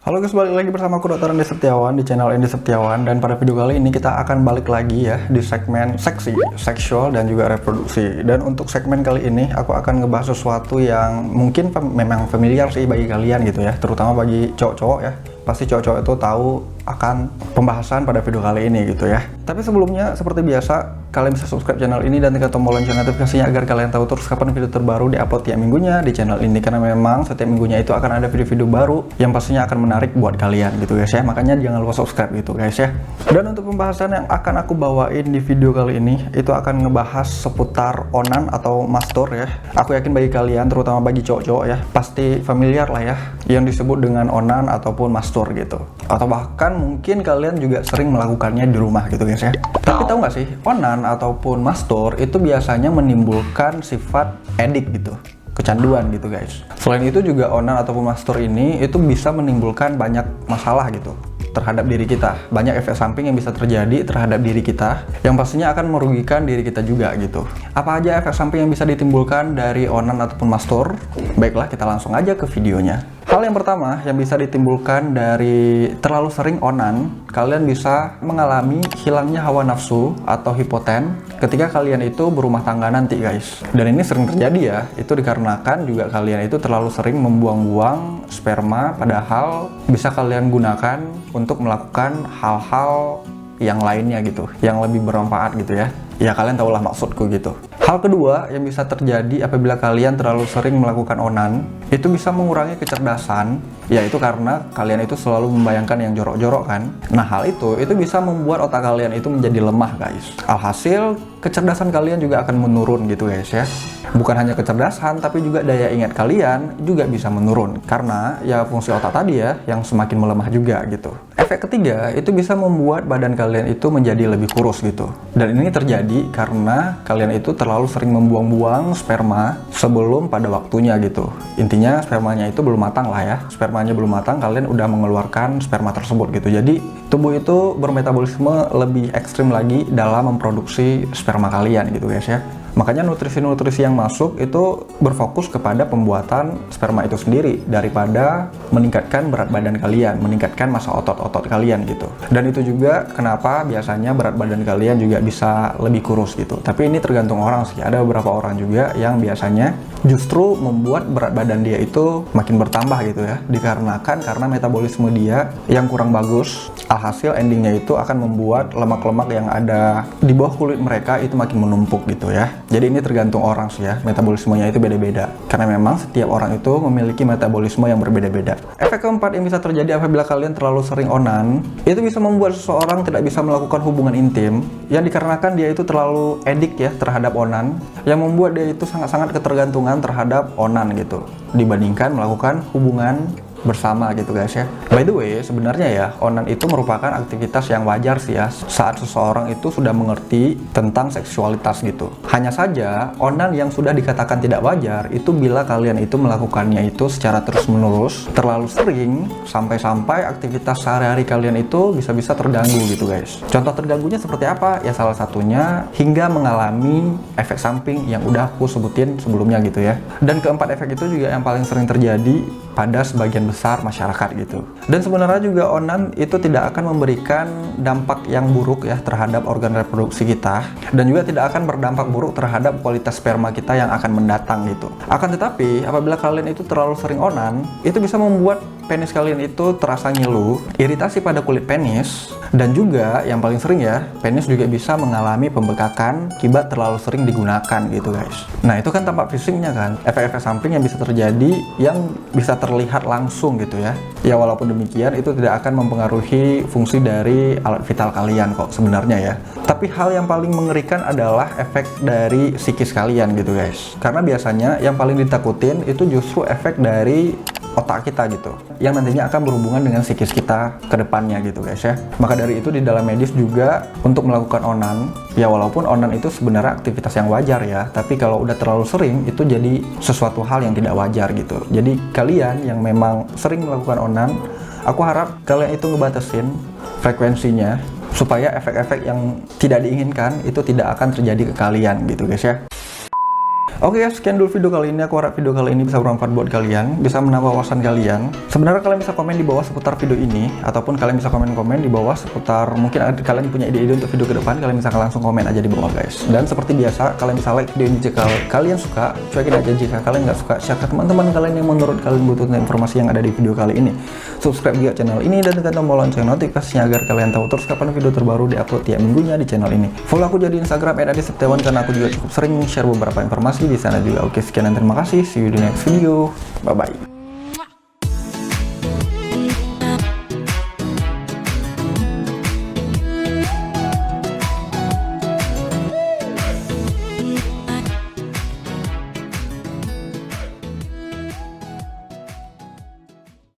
Halo guys, balik lagi bersama aku Dr. Andi Setiawan di channel Andi Setiawan. Dan pada video kali ini kita akan balik lagi ya di segmen seksi, seksual dan juga reproduksi. Dan untuk segmen kali ini aku akan ngebahas sesuatu yang mungkin memang familiar sih bagi kalian gitu ya, terutama bagi cowok-cowok ya. Pasti cowok-cowok itu tahu akan pembahasan pada video kali ini gitu ya. Tapi sebelumnya seperti biasa, kalian bisa subscribe channel ini dan tekan tombol lonceng notifikasinya agar kalian tahu terus kapan video terbaru diupload tiap minggunya di channel ini, karena memang setiap minggunya itu akan ada video-video baru yang pastinya akan menarik buat kalian gitu guys ya. Makanya jangan lupa subscribe gitu guys ya. Dan untuk pembahasan yang akan aku bawain di video kali ini itu akan ngebahas seputar onan atau mastur ya. Aku yakin bagi kalian, terutama bagi cowok-cowok ya, pasti familiar lah ya yang disebut dengan onan ataupun mastur gitu. Atau bahkan mungkin kalian juga sering melakukannya di rumah gitu guys ya. Tapi tahu nggak sih, onan ataupun mastur itu biasanya menimbulkan sifat edik gitu, kecanduan gitu guys. Selain itu juga onan ataupun mastur ini itu bisa menimbulkan banyak masalah gitu terhadap diri kita. Banyak efek samping yang bisa terjadi terhadap diri kita yang pastinya akan merugikan diri kita juga gitu. Apa aja efek samping yang bisa ditimbulkan dari onan ataupun mastur? Baiklah, kita langsung aja ke videonya. Hal yang pertama yang bisa ditimbulkan dari terlalu sering onan, kalian bisa mengalami hilangnya hawa nafsu atau hipoten ketika kalian itu berumah tangga nanti guys. Dan ini sering terjadi ya, itu dikarenakan juga kalian itu terlalu sering membuang-buang sperma, padahal bisa kalian gunakan untuk melakukan hal-hal yang lainnya gitu, yang lebih bermanfaat gitu ya. Ya kalian tahulah maksudku gitu. Hal kedua yang bisa terjadi apabila kalian terlalu sering melakukan onan, itu bisa mengurangi kecerdasan, yaitu karena kalian itu selalu membayangkan yang jorok-jorok kan. Nah hal itu bisa membuat otak kalian itu menjadi lemah guys. Alhasil kecerdasan kalian juga akan menurun gitu guys ya. Bukan hanya kecerdasan, tapi juga daya ingat kalian juga bisa menurun karena ya fungsi otak tadi ya yang semakin melemah juga gitu. Efek ketiga itu bisa membuat badan kalian itu menjadi lebih kurus gitu. Dan ini terjadi karena kalian itu terlalu sering membuang-buang sperma sebelum pada waktunya gitu. Intinya spermanya itu belum matang lah ya. Spermanya belum matang, kalian udah mengeluarkan sperma tersebut gitu. Jadi tubuh itu bermetabolisme lebih ekstrim lagi dalam memproduksi sperma kalian gitu guys ya. Makanya nutrisi-nutrisi yang masuk itu berfokus kepada pembuatan sperma itu sendiri daripada meningkatkan berat badan kalian, meningkatkan massa otot-otot kalian gitu. Dan itu juga kenapa biasanya berat badan kalian juga bisa lebih kurus gitu. Tapi ini tergantung orang sih. Ada beberapa orang juga yang biasanya justru membuat berat badan dia itu makin bertambah gitu ya, dikarenakan karena metabolisme dia yang kurang bagus. Alhasil endingnya itu akan membuat lemak-lemak yang ada di bawah kulit mereka itu makin menumpuk gitu ya. Jadi ini tergantung orang sih ya, metabolismenya itu beda-beda. Karena memang setiap orang itu memiliki metabolisme yang berbeda-beda. Efek keempat yang bisa terjadi apabila kalian terlalu sering onan, itu bisa membuat seseorang tidak bisa melakukan hubungan intim, yang dikarenakan dia itu terlalu edik ya terhadap onan, yang membuat dia itu sangat-sangat ketergantungan terhadap onan gitu, dibandingkan melakukan hubungan bersama gitu guys ya. By the way, sebenarnya ya onan itu merupakan aktivitas yang wajar sih ya saat seseorang itu sudah mengerti tentang seksualitas gitu. Hanya saja onan yang sudah dikatakan tidak wajar itu bila kalian itu melakukannya itu secara terus-menerus, terlalu sering, sampai-sampai aktivitas sehari-hari kalian itu bisa-bisa terganggu gitu guys. Contoh terganggunya seperti apa? Ya salah satunya hingga mengalami efek samping yang udah aku sebutin sebelumnya gitu ya. Dan keempat efek itu juga yang paling sering terjadi pada sebagian besar masyarakat gitu. Dan sebenarnya juga onan itu tidak akan memberikan dampak yang buruk ya terhadap organ reproduksi kita, dan juga tidak akan berdampak buruk terhadap kualitas sperma kita yang akan mendatang gitu. Akan tetapi apabila kalian itu terlalu sering onan, itu bisa membuat penis kalian itu terasa ngilu, iritasi pada kulit penis, dan juga yang paling sering ya, penis juga bisa mengalami pembekakan akibat terlalu sering digunakan gitu guys. Nah itu kan tampak fisiknya kan, efek-efek samping yang bisa terjadi yang bisa terlihat langsung gitu ya. Ya walaupun demikian itu tidak akan mempengaruhi fungsi dari alat vital kalian kok sebenarnya ya. Tapi hal yang paling mengerikan adalah efek dari psikis kalian gitu guys. Karena biasanya yang paling ditakutin itu justru efek dari otak kita gitu, yang nantinya akan berhubungan dengan psikis kita ke depannya gitu guys ya. Maka dari itu di dalam medis juga untuk melakukan onan, ya walaupun onan itu sebenarnya aktivitas yang wajar ya, tapi kalau udah terlalu sering itu jadi sesuatu hal yang tidak wajar gitu. Jadi kalian yang memang sering melakukan onan, aku harap kalian itu ngebatasin frekuensinya supaya efek-efek yang tidak diinginkan itu tidak akan terjadi ke kalian gitu guys ya. Oke, sekian dulu video kali ini. Aku harap video kali ini bisa bermanfaat buat kalian, bisa menambah wawasan kalian. Sebenarnya kalian bisa komen di bawah seputar video ini, ataupun kalian bisa komen-komen di bawah seputar mungkin kalian punya ide-ide untuk video ke depan. Kalian bisa langsung komen aja di bawah, guys. Dan seperti biasa, kalian bisa like video ini jika kalian suka, cuekin aja jika kalian nggak suka, share ke teman-teman kalian yang menurut kalian butuh informasi yang ada di video kali ini. Subscribe juga channel ini dan tekan tombol lonceng notifikasinya agar kalian tahu terus kapan video terbaru diupload tiap minggunya di channel ini. Follow aku juga di Instagram @adiseptiawan karena aku juga cukup sering share beberapa informasi di sana juga. Oke, sekian dan terima kasih. See you di next video. Bye bye.